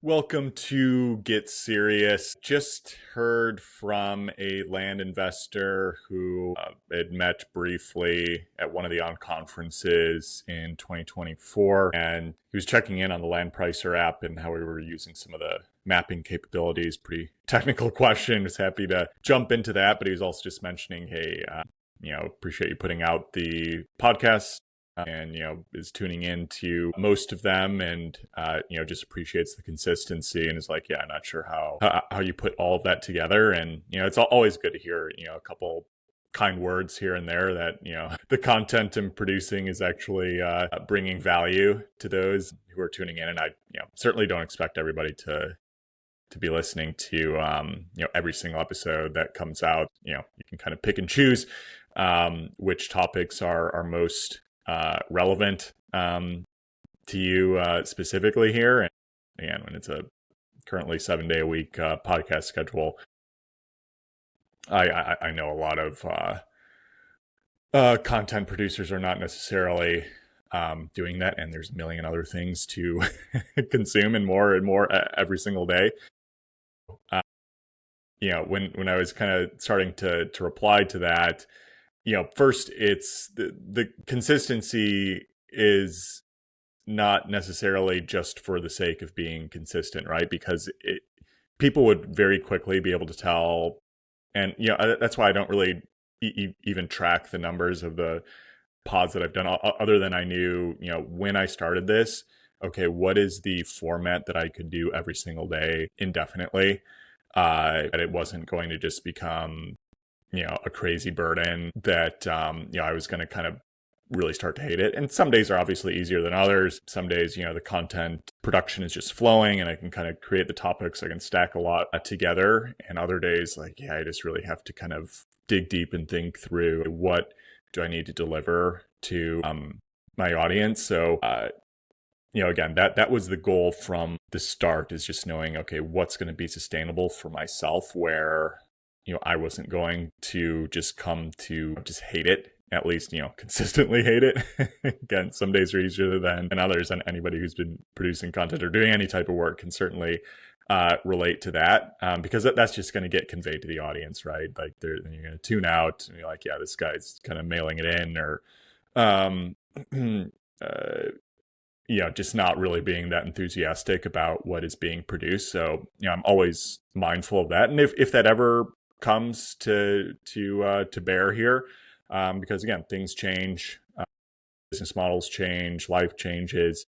Welcome to Get Serious. Just heard from a land investor who had met briefly at one of the on conferences in 2024, and he was checking in on the Land Pricer app and how we were using some of the mapping capabilities. Pretty technical question. Was happy to jump into that, but he was also just mentioning, hey, appreciate you putting out the podcast. And, is tuning into most of them and, just appreciates the consistency and is like, yeah, I'm not sure how you put all of that together. And, it's always good to hear, a couple kind words here and there that, the content I'm producing is actually bringing value to those who are tuning in. And I, certainly don't expect everybody to be listening to, every single episode that comes out. You can kind of pick and choose which topics are most relevant to you specifically here. And again, when it's a currently 7-day a week podcast schedule, I know a lot of content producers are not necessarily doing that, and there's a million other things to consume and more every single day. When I was kind of starting to reply to that, first, it's the consistency is not necessarily just for the sake of being consistent, right? Because people would very quickly be able to tell. And, that's why I don't really even track the numbers of the pods that I've done, other than I knew, when I started this, okay, what is the format that I could do every single day indefinitely? That it wasn't going to just become a crazy burden that, I was going to kind of really start to hate it. And some days are obviously easier than others. Some days, the content production is just flowing and I can kind of create the topics. I can stack a lot together. And other days, I just really have to kind of dig deep and think through what do I need to deliver to my audience. So, again, that was the goal from the start, is just knowing, okay, what's going to be sustainable for myself, where I wasn't going to just come to just hate it, at least, consistently hate it. Again, some days are easier than others, and anybody who's been producing content or doing any type of work can certainly relate to that, because that's just going to get conveyed to the audience, right? Then you're going to tune out and you're like, yeah, this guy's kind of mailing it in, or just not really being that enthusiastic about what is being produced. So, I'm always mindful of that. And if that ever comes to bear here, because again, things change, business models change, life changes,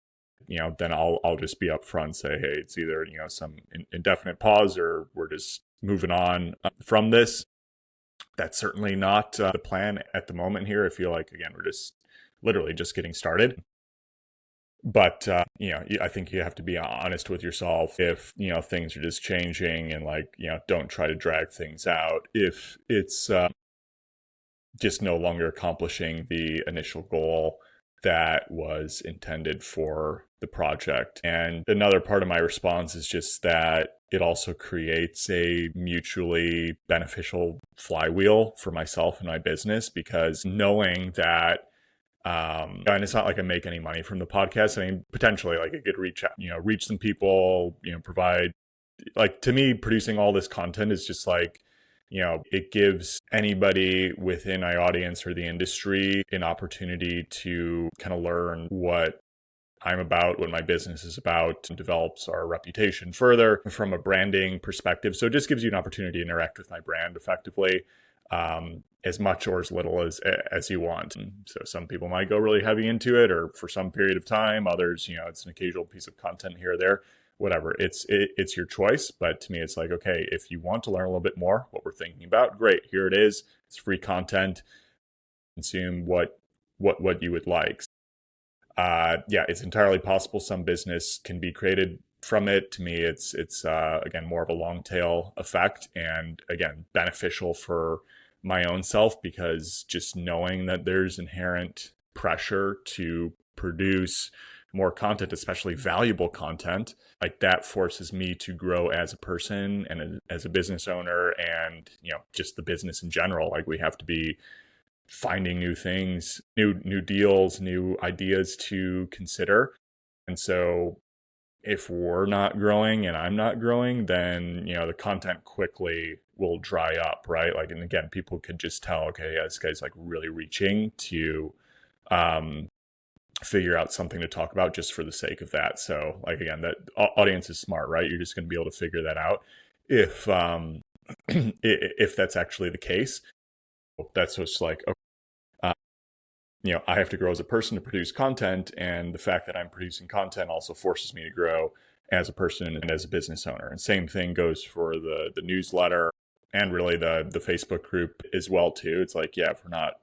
then I'll just be upfront, say, hey, it's either, some indefinite pause, or we're just moving on from this. That's certainly not the plan at the moment here. I feel like, again, we're just literally just getting started. But, I think you have to be honest with yourself if, things are just changing, and don't try to drag things out if it's just no longer accomplishing the initial goal that was intended for the project. And another part of my response is just that it also creates a mutually beneficial flywheel for myself and my business, because knowing that, and it's not like I make any money from the podcast. I mean, potentially, I could reach some people, provide, to me, producing all this content is just it gives anybody within my audience or the industry an opportunity to kind of learn what I'm about, what my business is about, and develops our reputation further from a branding perspective. So it just gives you an opportunity to interact with my brand effectively, as much or as little as you want. And so some people might go really heavy into it, or for some period of time. Others, it's an occasional piece of content here or there, whatever. It's your choice. But to me, it's okay, if you want to learn a little bit more what we're thinking about, great, here it is. It's free content. Consume what you would like. It's entirely possible some business can be created from it. To me, it's again, more of a long tail effect, and again, beneficial for my own self, because just knowing that there's inherent pressure to produce more content, especially valuable content, that forces me to grow as a person and as a business owner, and just the business in general. We have to be finding new things, new deals, new ideas to consider. And so if we're not growing and I'm not growing, then, the content quickly will dry up, right? Like, and again, people could just tell, okay, yeah, this guy's like really reaching to um, figure out something to talk about just for the sake of that. So, like, again, that audience is smart, right? You're just going to be able to figure that out if if that's actually the case. That's just like, I have to grow as a person to produce content, and the fact that I'm producing content also forces me to grow as a person and as a business owner. And same thing goes for the newsletter and really the Facebook group as well too. It's like, yeah,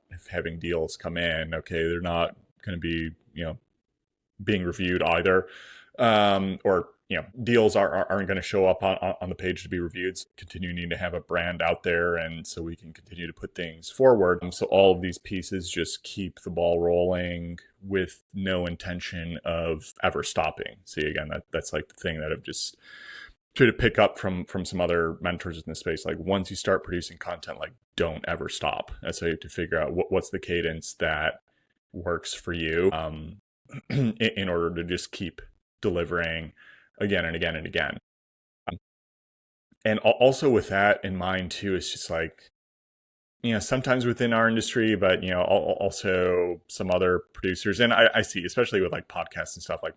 if having deals come in, okay, they're not going to be being reviewed either, or deals aren't going to show up on the page to be reviewed. So continuing to have a brand out there, and so we can continue to put things forward. So all of these pieces just keep the ball rolling with no intention of ever stopping. See, again, that's like the thing that I've just tried to pick up from some other mentors in this space. Like, once you start producing content, like, don't ever stop. That's how you have to figure out what's the cadence that works for you, in order to just keep delivering again and again and again. And also with that in mind too, it's just like, sometimes within our industry, but, also some other producers. And I see, especially with like podcasts and stuff, like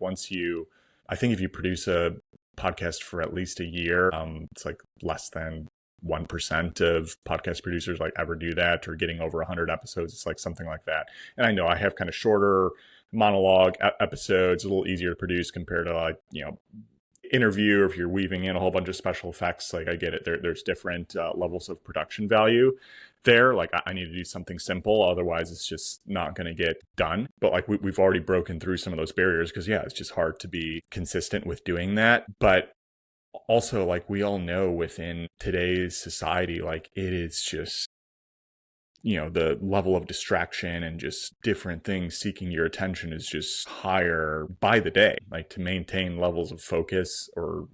I think if you produce a podcast for at least a year, it's like less than 1% of podcast producers like ever do that, or getting over 100 episodes. It's like something like that. And I know I have kind of shorter monologue episodes, a little easier to produce compared to like, interview, or if you're weaving in a whole bunch of special effects. Like, I get it. There's different levels of production value there. Like, I need to do something simple, otherwise it's just not going to get done. But like, we've already broken through some of those barriers, because it's just hard to be consistent with doing that. But also, like, we all know within today's society, like, it is just, the level of distraction and just different things seeking your attention is just higher by the day. Like, to maintain levels of focus, or,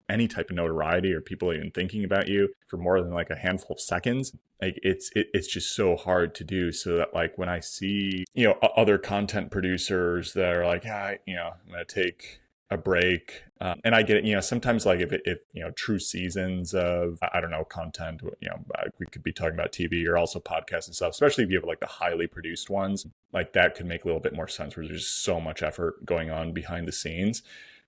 any type of notoriety, or people even thinking about you for more than like a handful of seconds, like, it's just so hard to do. So that, like, when I see, other content producers that are like, I'm going to take a break. And I get it, sometimes, like, if true seasons of, I don't know, content, we could be talking about TV or also podcasts and stuff, especially if you have like the highly produced ones, like that could make a little bit more sense, where there's just so much effort going on behind the scenes.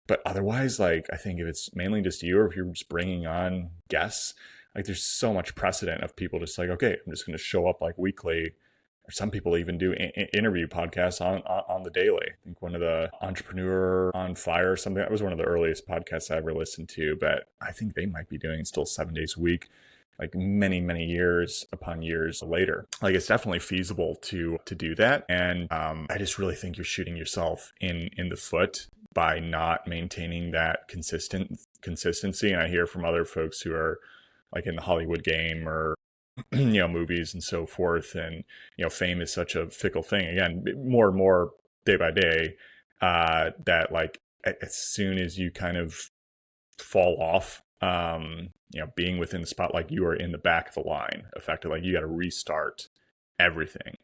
But otherwise, like, I think if it's mainly just you, or if you're just bringing on guests, like, there's so much precedent of people just like, okay, I'm just going to show up like weekly. Or some people even do interview podcasts on the daily. I think one of the Entrepreneur on Fire or something, that was one of the earliest podcasts I ever listened to, but I think they might be doing still 7 days a week, like many, many years upon years later. Like, it's definitely feasible to do that. And I just really think you're shooting yourself in the foot by not maintaining that consistency. And I hear from other folks who are like in the Hollywood game, or movies and so forth. And, fame is such a fickle thing. Again, more and more day by day, that like, as soon as you kind of fall off, being within the spotlight, you are in the back of the line, effectively. Like, you got to restart everything.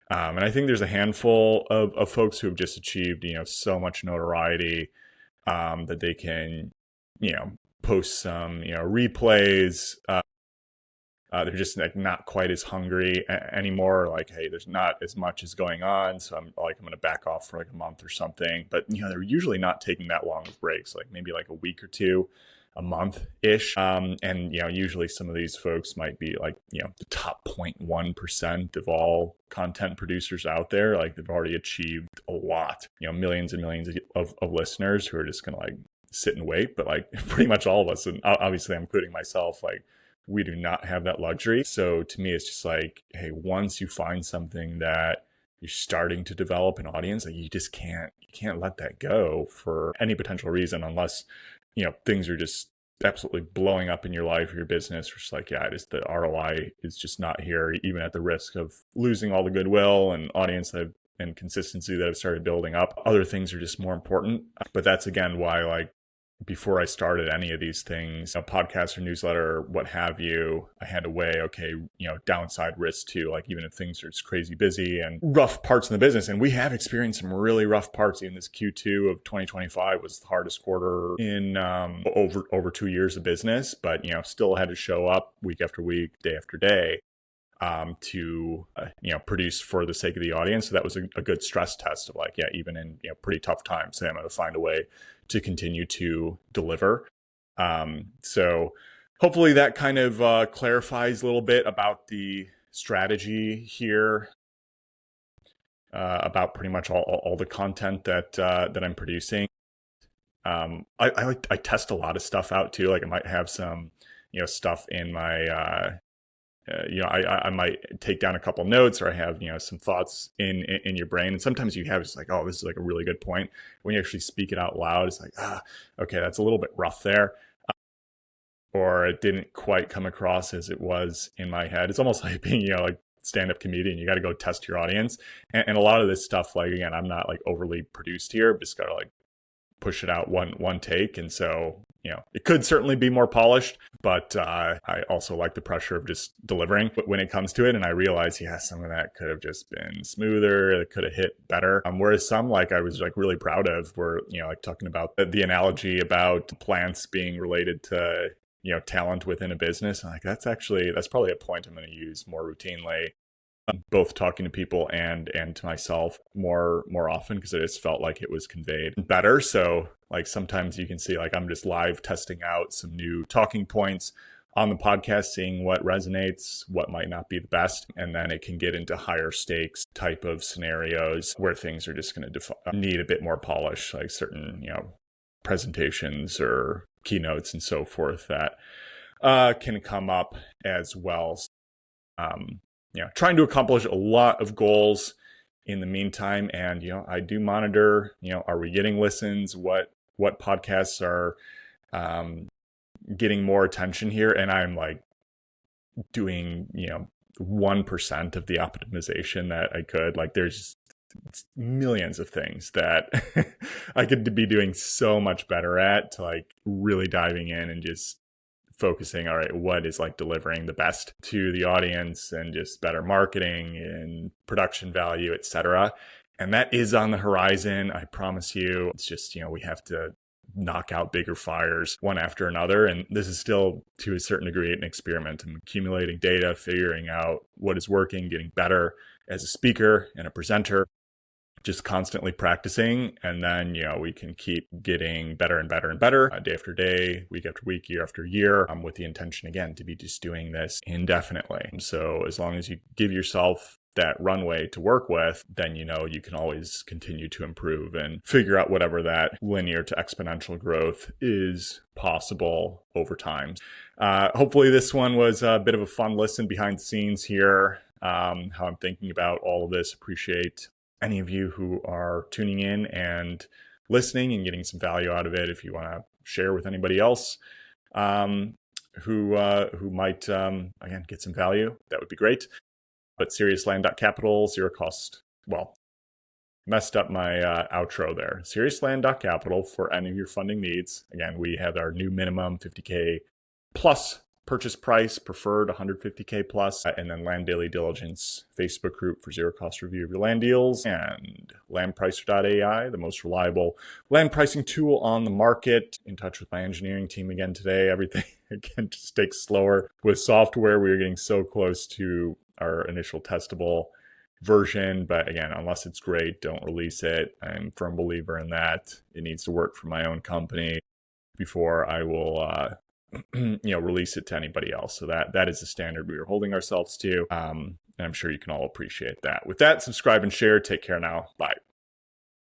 And I think there's a handful of folks who have just achieved, so much notoriety, that they can, post some, replays, they're just like not quite as hungry anymore. Like, hey, there's not as much as going on, so I'm going to back off for like a month or something. But they're usually not taking that long of breaks, like maybe like a week or two, a month ish. And usually some of these folks might be like the top 0.1% of all content producers out there. Like, they've already achieved a lot. Millions and millions of listeners who are just going to like sit and wait. But like, pretty much all of us, and obviously I'm including myself, like, we do not have that luxury. So to me, it's just like, hey, once you find something that you're starting to develop an audience, like, you can't let that go for any potential reason, unless, things are just absolutely blowing up in your life or your business. It's like, the ROI is just not here, even at the risk of losing all the goodwill and audience and consistency that I've started building up. Other things are just more important. But that's again why, like, before I started any of these things, a podcast or newsletter, what have you, I had to weigh, okay, downside risk too, like even if things are just crazy busy and rough parts in the business. And we have experienced some really rough parts. Even this Q2 of 2025 was the hardest quarter in over 2 years of business, but, still had to show up week after week, day after day, to produce for the sake of the audience. So that was a good stress test of like, yeah, even in pretty tough times, I'm going to find a way to continue to deliver. So hopefully that kind of clarifies a little bit about the strategy here, about pretty much all the content that I'm producing. I test a lot of stuff out too. Like I might have some stuff in my I might take down a couple notes, or I have, some thoughts in your brain. And sometimes you have just like, oh, this is like a really good point. When you actually speak it out loud, it's like, okay, that's a little bit rough there. Or it didn't quite come across as it was in my head. It's almost like being, like stand-up comedian. You got to go test your audience. And a lot of this stuff, like, again, I'm not like overly produced here. I'm just got to like push it out one take. And so, it could certainly be more polished, but I also like the pressure of just delivering when it comes to it. And I realize, some of that could have just been smoother. It could have hit better. Whereas some, like I was like really proud of, were, like talking about the analogy about plants being related to, talent within a business. And like, that's probably a point I'm going to use more routinely, both talking to people and to myself more often, because it just felt like it was conveyed better. So like sometimes you can see like I'm just live testing out some new talking points on the podcast, seeing what resonates, what might not be the best, and then it can get into higher stakes type of scenarios where things are just going to need a bit more polish, like certain presentations or keynotes and so forth that can come up as well. Trying to accomplish a lot of goals in the meantime. And, I do monitor, are we getting listens? What podcasts are getting more attention here? And I'm like doing, 1% of the optimization that I could. Like there's millions of things that I could be doing so much better at, to like really diving in and just focusing, all right, what is like delivering the best to the audience, and just better marketing and production value, etc. And that is on the horizon, I promise you. It's just, we have to knock out bigger fires one after another. And this is still, to a certain degree, an experiment. I'm accumulating data, figuring out what is working, getting better as a speaker and a presenter, just constantly practicing. And then, we can keep getting better and better and better, day after day, week after week, year after year, with the intention, again, to be just doing this indefinitely. So as long as you give yourself that runway to work with, then, you can always continue to improve and figure out whatever that linear to exponential growth is possible over time. Hopefully this one was a bit of a fun listen behind the scenes here, how I'm thinking about all of this. Appreciate any of you who are tuning in and listening and getting some value out of it. If you want to share with anybody else who might again get some value, that would be great. But seriousland.capital, zero cost. Well, messed up my outro there. Seriousland.capital for any of your funding needs. Again, we have our new minimum $50K plus purchase price, preferred $150K plus, and then Land Daily Diligence Facebook group for zero cost review of your land deals, and landpricer.ai, the most reliable land pricing tool on the market. In touch with my engineering team again today. Everything again just takes slower with software. We are getting so close to our initial testable version, but again, unless it's great, don't release it. I'm a firm believer in that. It needs to work for my own company before I will release it to anybody else. So that is the standard we are holding ourselves to. And I'm sure you can all appreciate that. With that, subscribe and share. Take care now. Bye.